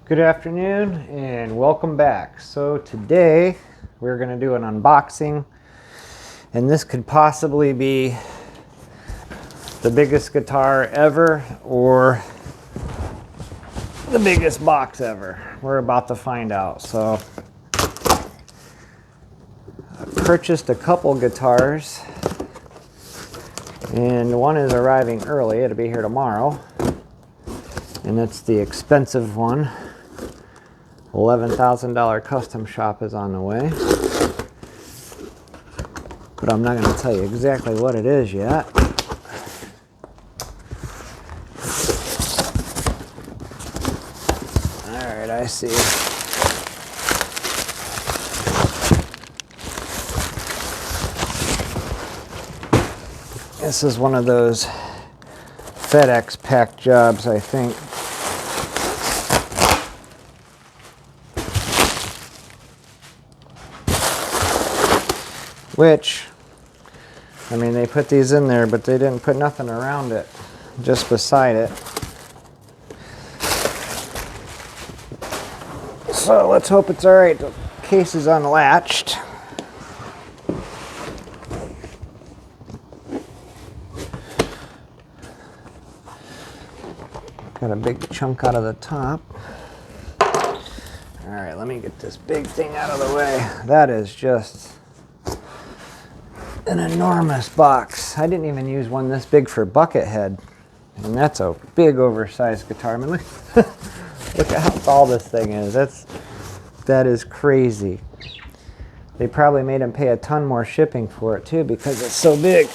Good afternoon and welcome back. So today we're going to do an unboxing, and this could possibly be the biggest guitar ever or the biggest box ever. We're about to find out. So I purchased a couple guitars, and one is arriving early. It'll be here tomorrow, and it's the expensive one. $11,000 custom shop is on the way, but I'm not going to tell you exactly what it is yet. Alright, I see. This is one of those FedEx pack jobs, I think. Which, I mean, they put these in there, but they didn't put nothing around it, just beside it. So let's hope it's all right. The case is unlatched. Got a big chunk out of the top. All right, let me get this big thing out of the way. That is just an enormous box. I didn't even use one this big for Buckethead, and that's a big oversized guitar. I mean, look at how tall this thing is. That is crazy. They probably made him pay a ton more shipping for it too because it's so big.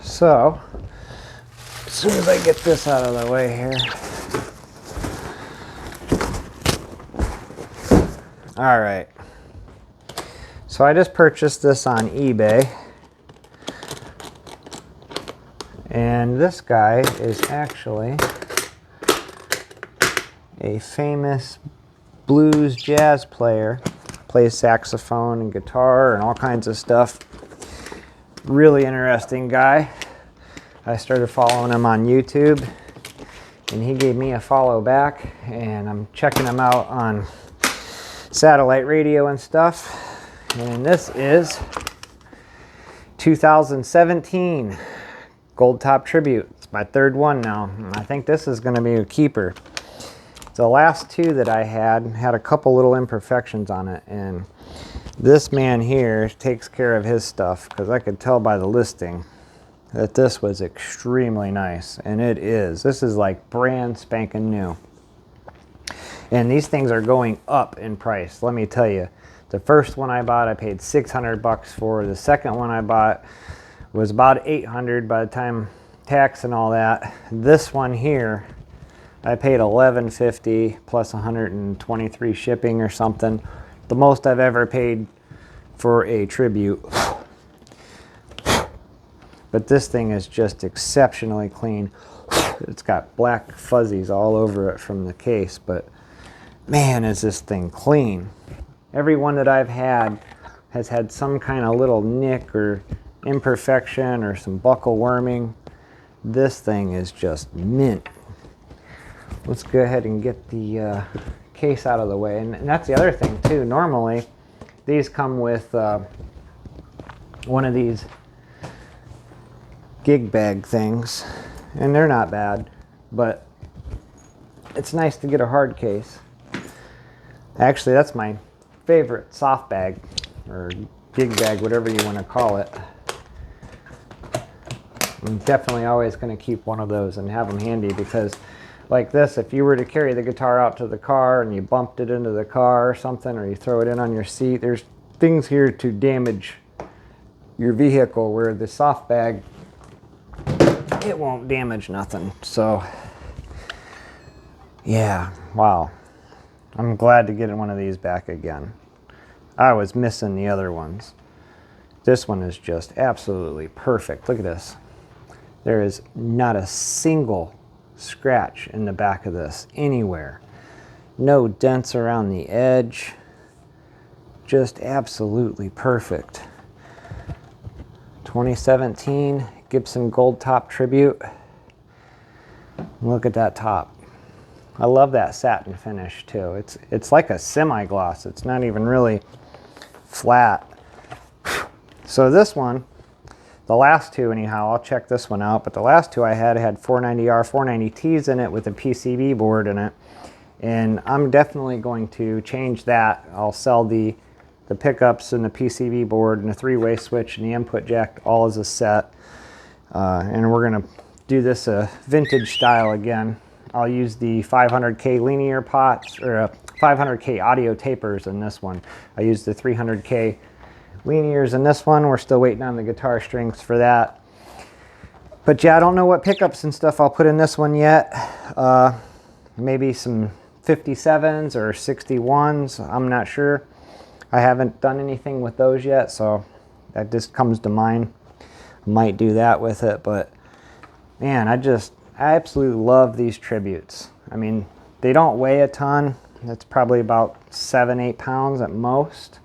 So as soon as I get this out of the way here. All right, so I just purchased this on eBay, and this guy is actually a famous blues jazz player, plays saxophone and guitar and all kinds of stuff. Really interesting guy. I started following him on YouTube, and he gave me a follow back, and I'm checking him out on satellite radio and stuff. And this is 2017 Gold Top Tribute. It's my third one now. I think this is going to be a keeper. The last two that I had a couple little imperfections on it, and this man here takes care of his stuff, because I could tell by the listing that this was extremely nice, and it is. This is like brand spanking new. And these things are going up in price, let me tell you. The first one I bought, I paid $600 for. The second one I bought was about $800 by the time tax and all that. This one here, I paid $1150 plus 123 shipping or something. The most I've ever paid for a tribute. But this thing is just exceptionally clean. It's got black fuzzies all over it from the case, but man, is this thing clean. Every one that I've had has had some kind of little nick or imperfection or some buckle worming. This thing is just mint. Let's go ahead and get the case out of the way. And that's the other thing too. Normally, these come with one of these gig bag things, and they're not bad, but it's nice to get a hard case. Actually, that's my favorite soft bag, or gig bag, whatever you want to call it. I'm definitely always going to keep one of those and have them handy, because like this, if you were to carry the guitar out to the car and you bumped it into the car or something, or you throw it in on your seat, there's things here to damage your vehicle, where the soft bag, it won't damage nothing. So yeah, wow. I'm glad to get one of these back again. I was missing the other ones. This one is just absolutely perfect. Look at this. There is not a single scratch in the back of this anywhere. No dents around the edge. Just absolutely perfect. 2017 Gibson Gold Top Tribute. Look at that top. I love that satin finish too. It's like a semi-gloss. It's not even really flat. So this one, the last two anyhow, I'll check this one out, but the last two I had 490R, 490Ts in it with a PCB board in it. And I'm definitely going to change that. I'll sell the pickups and the PCB board and the three-way switch and the input jack all as a set. And we're gonna do this a vintage style again. I'll use the 500K linear pots, or 500K audio tapers in this one. I used the 300K linears in this one. We're still waiting on the guitar strings for that. But yeah, I don't know what pickups and stuff I'll put in this one yet. Maybe some 57s or 61s, I'm not sure. I haven't done anything with those yet, so that just comes to mind. I might do that with it, but man, I absolutely love these tributes. I mean, they don't weigh a ton. That's probably about 7-8 pounds at most,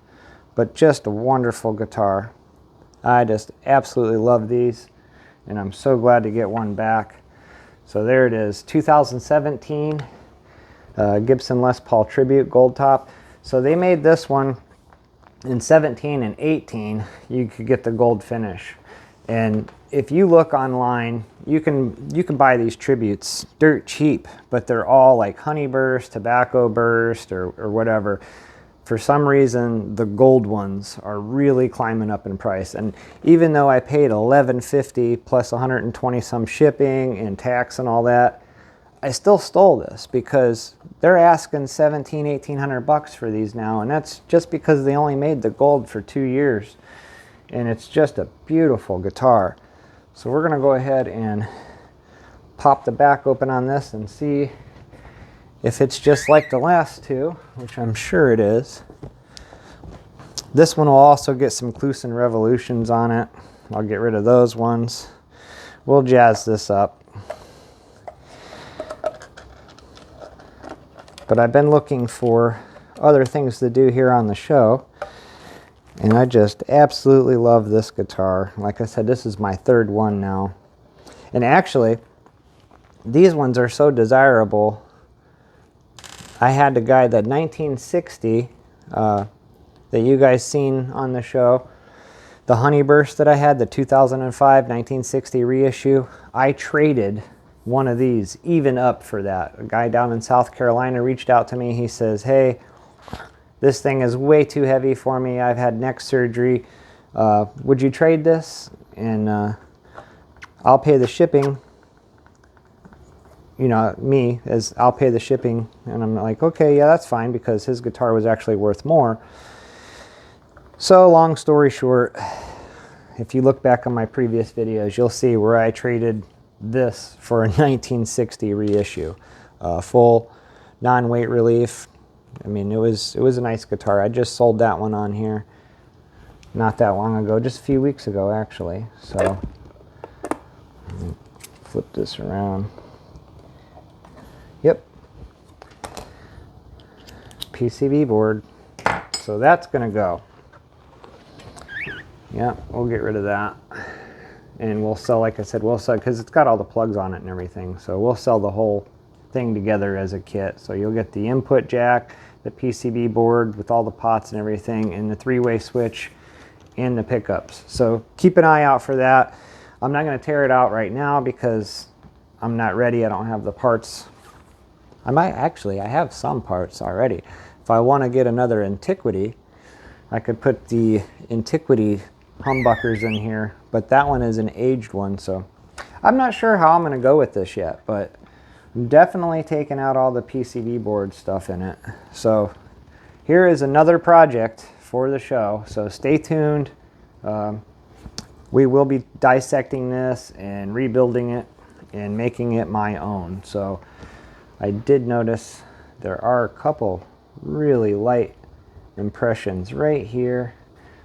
but just a wonderful guitar. I just absolutely love these, and I'm so glad to get one back. So there it is, 2017 Gibson Les Paul Tribute Gold Top. So they made this one in 17 and 18. You could get the gold finish, and if you look online, you can buy these tributes dirt cheap, but they're all like honey burst, tobacco burst, or whatever. For some reason, the gold ones are really climbing up in price. And even though I paid $11.50 plus 120 some shipping and tax and all that, I still stole this because they're asking $1,700-1,800 for these now, and that's just because they only made the gold for 2 years. And it's just a beautiful guitar. So we're gonna go ahead and pop the back open on this and see if it's just like the last two, which I'm sure it is. This one will also get some Kluson Revolutions on it. I'll get rid of those ones. We'll jazz this up. But I've been looking for other things to do here on the show, and I just absolutely love this guitar. Like I said, this is my third one now. And actually, these ones are so desirable. I had the guy, that 1960 that you guys seen on the show, the Honeyburst that I had, the 2005 1960 reissue. I traded one of these even up for that. A guy down in South Carolina reached out to me. He says, hey, this thing is way too heavy for me. I've had neck surgery. Would you trade this? And I'll pay the shipping. You know, I'll pay the shipping. And I'm like, okay, yeah, that's fine, because his guitar was actually worth more. So long story short, if you look back on my previous videos, you'll see where I traded this for a 1960 reissue. Full non-weight relief. I mean, it was a nice guitar. I just sold that one on here not that long ago, just a few weeks ago actually. So flip this around. Yep, PCB board. So that's gonna go. Yeah, we'll get rid of that, and we'll sell, like I said, we'll sell, because it's got all the plugs on it and everything, so we'll sell the whole thing together as a kit. So you'll get the input jack, the PCB board with all the pots and everything, and the three-way switch and the pickups. So keep an eye out for that. I'm not going to tear it out right now because I'm not ready. I don't have the parts. I have some parts already. If I want to get another Antiquity, I could put the Antiquity humbuckers in here, but that one is an aged one, so I'm not sure how I'm going to go with this yet, but I'm definitely taking out all the PCB board stuff in it. So here is another project for the show, so stay tuned. We will be dissecting this and rebuilding it and making it my own. So I did notice there are a couple really light impressions right here,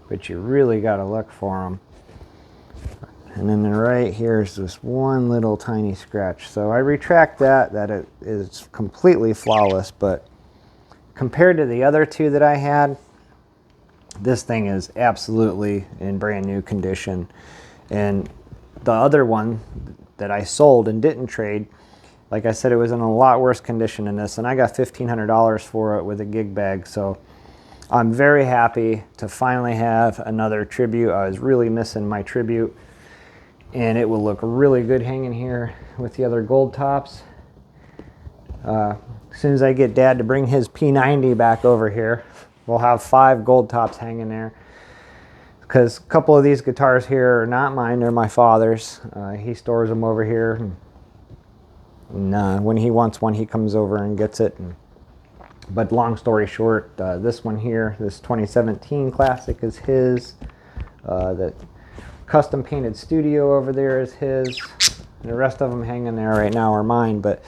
but you really got to look for them. And then right here is this one little tiny scratch. So I retract that it is completely flawless, but compared to the other two that I had, this thing is absolutely in brand new condition. And the other one that I sold and didn't trade, like I said, it was in a lot worse condition than this, and I got $1,500 for it with a gig bag. So I'm very happy to finally have another tribute. I was really missing my tribute, and it will look really good hanging here with the other gold tops. As soon as I get Dad to bring his P90 back over here, we'll have 5 gold tops hanging there. Because a couple of these guitars here are not mine, they're my father's. He stores them over here. And when he wants one, he comes over and gets it. But long story short, this one here, this 2017 Classic is his. The custom painted Studio over there is his. And the rest of them hanging there right now are mine. But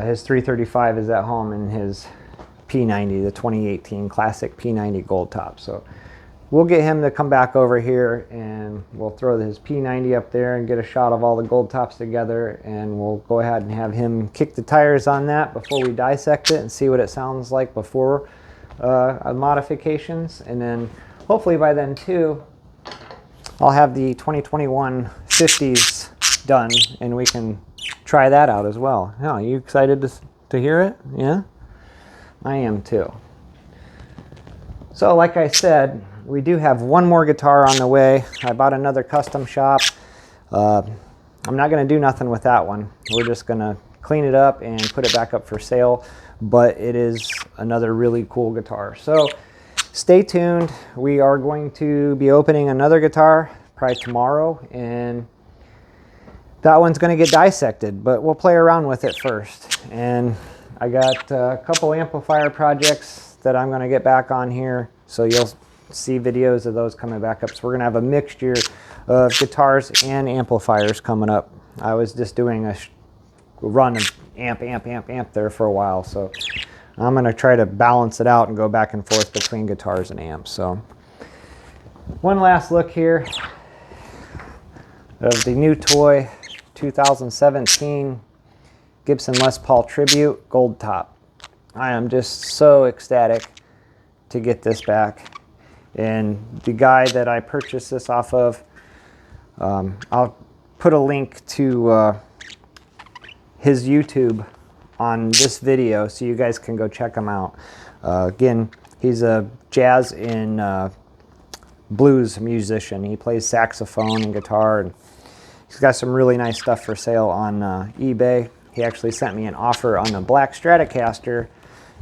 his 335 is at home, and his P90, the 2018 Classic P90 gold top. So we'll get him to come back over here, and we'll throw his P90 up there and get a shot of all the gold tops together, and we'll go ahead and have him kick the tires on that before we dissect it and see what it sounds like before modifications. And then hopefully by then too, I'll have the 2021 50s done, and we can try that out as well. Oh, you excited to hear it? Yeah? I am too. So like I said, we do have one more guitar on the way. I bought another custom shop. I'm not going to do nothing with that one. We're just going to clean it up and put it back up for sale. But it is another really cool guitar. So stay tuned. We are going to be opening another guitar probably tomorrow. And that one's going to get dissected. But we'll play around with it first. And I got a couple amplifier projects that I'm going to get back on here. So you'll see videos of those coming back up. So we're going to have a mixture of guitars and amplifiers coming up. I was just doing a run of amp there for a while. So I'm going to try to balance it out and go back and forth between guitars and amps. So one last look here of the new toy 2017 Gibson Les Paul Tribute Gold Top. I am just so ecstatic to get this back. And the guy that I purchased this off of, I'll put a link to his YouTube on this video so you guys can go check him out. Again, he's a jazz and blues musician. He plays saxophone and guitar, and he's got some really nice stuff for sale on eBay. He actually sent me an offer on a black Stratocaster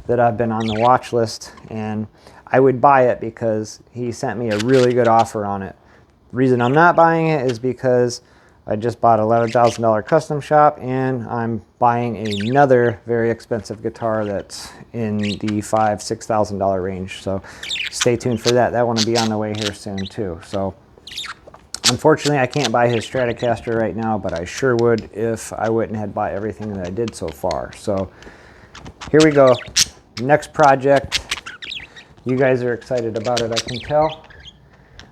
that I've been on the watch list, and I would buy it because he sent me a really good offer on it. The reason I'm not buying it is because I just bought an $11,000 custom shop, and I'm buying another very expensive guitar that's in the $5,000–6,000 range. So stay tuned for that. That one will be on the way here soon too. So unfortunately, I can't buy his Stratocaster right now, but I sure would if I went and had bought everything that I did so far. So here we go. Next project. You guys are excited about it, I can tell.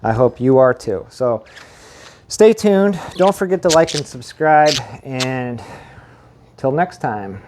I hope you are too. So stay tuned. Don't forget to like and subscribe. And till next time.